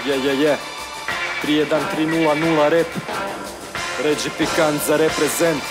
Je 31300 rep. Ređi pikant za reprezent.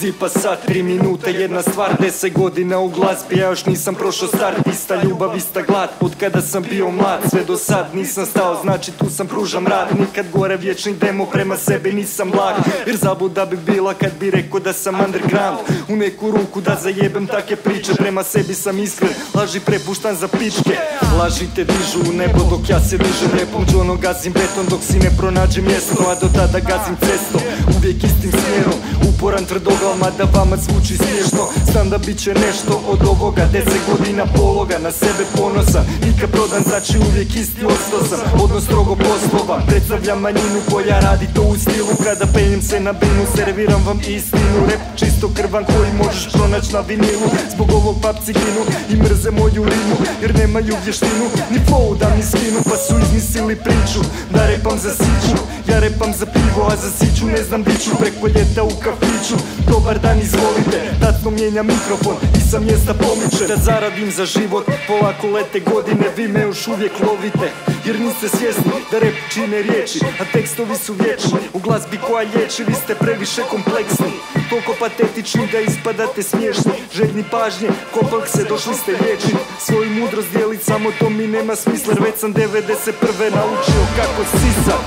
Zipa sad 3 minute, jedna stvar, 10 godina u glazbi, ja još nisam prošao start. Ista ljubav, ista glad, od kada sam bio mlad, sve do sad nisam stao, znači tu sam pružam rad. Nikad gore vječni demo, prema sebi nisam blag, jer zabluda bi bila kad bi rekao da sam underground. U neku ruku da zajebem take priče, prema sebi sam iskren, laži prepuštan za pičke. Laži te dižu u nebo dok ja se dižem repom, džono gazim beton dok si ne pronađe mjesto, a do tada gazim cestom, uvijek istim smjerom. Uporan tvrdoglav, mada vama zvuči smiješno, znam da bit će nešto od ovoga. 10 godina pologa, na sebe ponosan, nikad prodan, znači uvijek isti ostao sam. Odnos strogo poslovan, predstavljam manjinu koja radi to u stilu. Kada penjem se na binu, serviram vam istinu. Rap čisto krvan koji možeš pronaći na vinilu. Zbog ovog papci ginu i mrze moju rimu, jer nemaju vještinu ni flow da mi skinu, pa su izmislili priču da repam za siću. Ja repam za pivo, a za siću ne znam diću. Preko ljeta u kafiću, dobar dan izvolite, tatno mijenja mikrofon i sa mjesta pomiče. Da zaradim za život, polako lete godine, vi me još uvijek lovite, jer niste svjesni da rep čine riječi, a tekstovi su vječni. U glazbi koja liječi, vi ste previše kompleksni, toliko patetični da ispadate smiješni. Željni pažnje, ko se došli ste liječiti, svoju mudrost dijelit, samo to mi nema smisla, jer već sam 91. naučio kako sisat.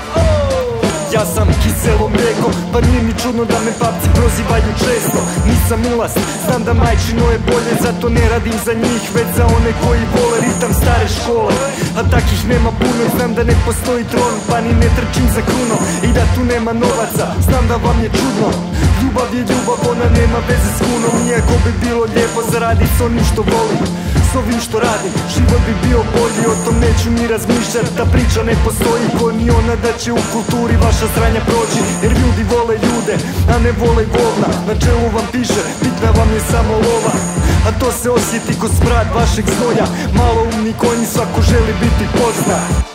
Ja sam kiselo mlijeko, pa nije mi čudno da me papci prozivaju često. Nisam ulaz, znam da majčino je bolje, zato ne radim za njih, već za one koji vole ritam stare škole. A takih nema puno, znam da ne postoji tron, pa ni ne trčim za krunom, i da tu nema novaca, znam da vam je čudno. Ljubav je ljubav, ona nema veze s kunom, iako bi bilo lijepo zaradit s onim što volim, s ovim što radim, život bi bio bolji, o tom neću ni razmišljat. Ta priča ne postoji ko ni ona da će u kulturi vaša sranja proći, jer ljudi vole ljude, a ne vole govna. Na čelu vam piše, bitna vam je samo lova, a to se osjeti ko smrad vašeg znoja. Malo umni konji, svako želi biti poznat.